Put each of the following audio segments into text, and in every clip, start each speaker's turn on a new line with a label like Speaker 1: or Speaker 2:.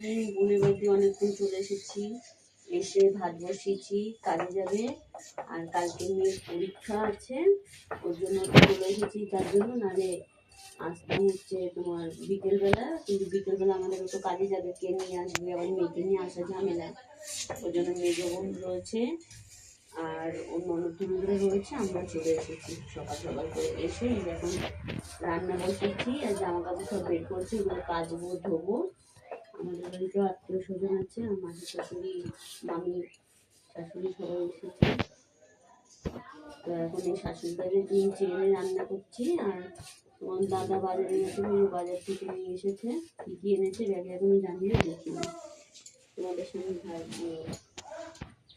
Speaker 1: বোনের বাড়িতে অনেকক্ষণ চলে এসেছি, এসে ভাত বসিয়েছি, কাজে যাবে। আর কালকে মেয়ের পরীক্ষা আছে, ওর জন্য চলে এসেছি। তার জন্য নাহলে আসতাম হচ্ছে তোমার বিকেলবেলা, কিন্তু বিকেলবেলা আমাদের তো কাজে যাবে, কে নিয়ে আসবে, আবার মেয়েকে নিয়ে আসা ঝামেলা। ওর জন্য মেয়ে বোন রয়েছে আর অন্য অন্য ধরে রয়েছে, আমরা চলে এসেছি সকাল সকাল করে। এসে এখন রান্না বসেছি আর জামা কাপড় সব বের করছি, এগুলো কাচবো, ধোবো। আমাদের বাড়িতেও আত্মীয় স্বজন আছে, আমার মাসি শাশুড়ি, মামি শাশুড়ি সবাই এসেছে। তো এখন এই শাশুড়িটাকে ডিম চিড়ে রান্না করছি। আর তোমার দাদা বাজারে গেছিল, বাজার থেকে নিয়ে এসেছে। কী কী এনেছে ব্যাগে এখনো জানিয়ে দেখিনি, তোমাদের সঙ্গে ভাবছি।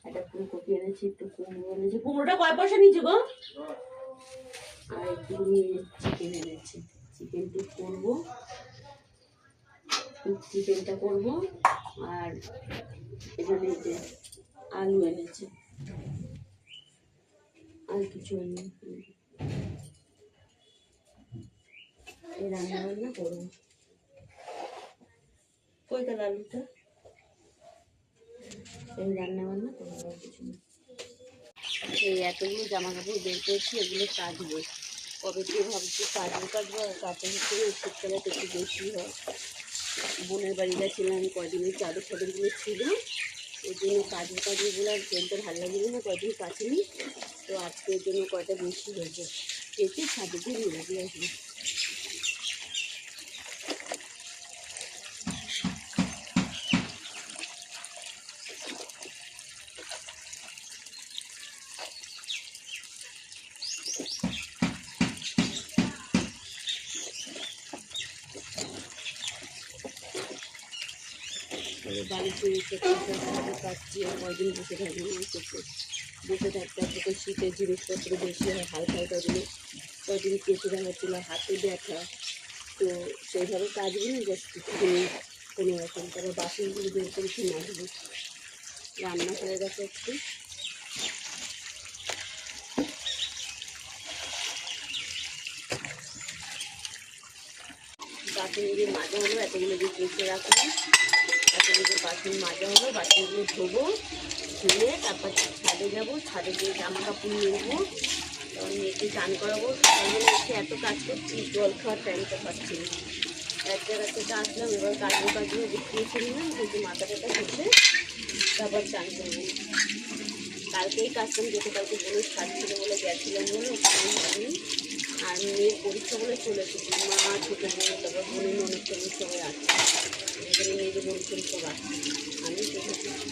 Speaker 1: একটা ফুলকপি এনেছি, একটু কুমড়ো এনেছে। কুমড়োটা কয় পয়সা নিয়েছে গো? আর একটু চিকেন এনেছে, চিকেনটা করবো, চিকেনটা করবো। আর এখানে যে আলু এনেছে, আর কিছু এনে এই রান্না বান্না করবো। কই গেল আলুটা? এই রান্না বান্না করবো, আর কিছু না। এই এতগুলো জামা কাপড় বের করছি, এগুলো কাচবো। কবে দিয়ে ভাবছি কাচবো আর কাচা হচ্ছে শীতকালে তো একটু বেশি হয়। বোনের বাড়ি গেছিলাম, কয়দিনের চাদর চাদরগুলো ছিল, ওই জন্য কাজগুলো আর ফেলতে ভালো লাগলো না, কয়দিন কাচিনি। তো আজকের জন্য কয়টা বেশি হয়েছে, কেটে ছাদে দিয়ে মেরে দিয়ে আসবো। বাড়িতে কাটছি, আর কয়দিন বসে থাকি বসে থাকতে থাকতে শীতের জিনিসপত্র বেশি হয়, হালকা হালকা জিনিস কয়দিন কেটে দেখাচ্ছিল, হাতে ব্যথা। তো সেইভাবে কাজগুলো জাস্ট কিছুদিন কোনো রকম। তারপর বাসনগুলো বের করেছি মাজবো। রান্না হয়ে গেছে একটু, বাসনগুলো মাজা হলো, এতগুলো যে কেটে রাখলাম, এতগুলো বাসন মাজা হলো। বাসনগুলো ধোবো, ধুয়ে তারপর ছাদে যাবো, ছাদে গিয়ে জামা কাপড় নেবো, তখন মেয়েকে চান করাবো। সকালবেলা এসে এত কাজ করছি, জল খাওয়ার টাইমটা পাচ্ছি না। এক জায়গা থেকে আসলাম, এবার কাজগুলো দেখিয়েছি নিলাম, কিন্তু মাথা টাথা ঘুরছে, তারপর চান করবো। কালকেই কাজটাম, যেতে কালকে বলে ছাড়ছিল বলে গেছিলাম বলে ওখানে হয়নি। আর মেয়ের পরীক্ষা বলে চলে এসেছি, মা ছোটো বোন, তারপর বোনের অনেক সবাই আছে, এখানে মেয়েদের বোন সব আছে, আমি সেখানে।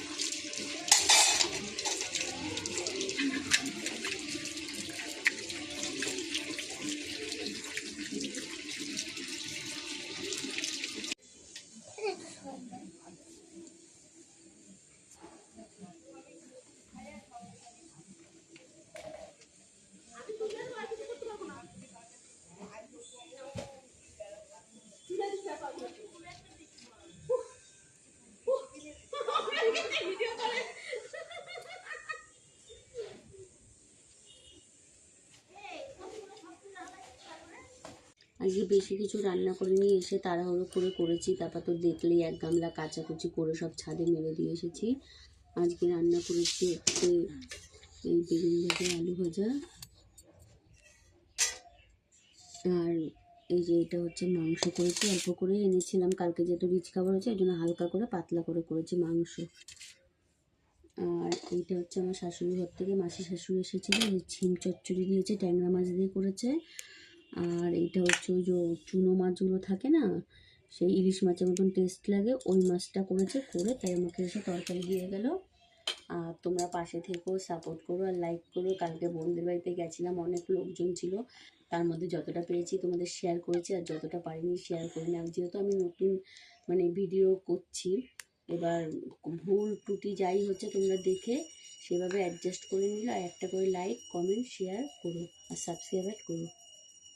Speaker 1: আজকে বেশি কিছু রান্না করে নিয়ে এসে তাড়াহুড়ো করে করেছি। তারপর তো দেখলেই এক গামলা কাচাকুচি করে সব ছাদে মেরে দিয়ে এসেছি। আজকে রান্না করেছি হচ্ছে এই বেগুন ভাজা, আলু ভাজা, আর এই যে এটা হচ্ছে মাংস করেছি, অল্প করে এনেছিলাম কালকে, যেহেতু রিচ খাবার হচ্ছে ওই জন্য হালকা করে পাতলা করে করেছি মাংস। আর এইটা হচ্ছে আমার শাশুড়ি ঘর থেকে মাসি শাশুড়ি এসেছিলো, এই ছিম চচ্চড়ি দিয়েছে, ট্যাংরা মাছ দিয়ে করেছে। আর এইটা হচ্ছে ওই যে চুনো মাছগুলো থাকে না, সেই ইলিশ মাছের মতন টেস্ট লাগে, ওই মাছটা করেছে, করে তাই আমাকে এসে তরকারি দিয়ে গেল। আর তোমরা পাশে থেকেও সাপোর্ট করো আর লাইক করো। কালকে বোনদের বাড়িতে গেছিলাম, অনেক লোকজন ছিল, তার মধ্যে যতটা পেরেছি তোমাদের শেয়ার করেছি, আর যতটা পারিনি শেয়ার করিনি। আর যেহেতু আমি নতুন ভিডিও করছি, এবার ভুল ত্রুটি যাই হচ্ছে তোমরা দেখে সেভাবে অ্যাডজাস্ট করে নিলে, আর একটা করে লাইক, কমেন্ট, শেয়ার করো আর সাবস্ক্রাইব করো।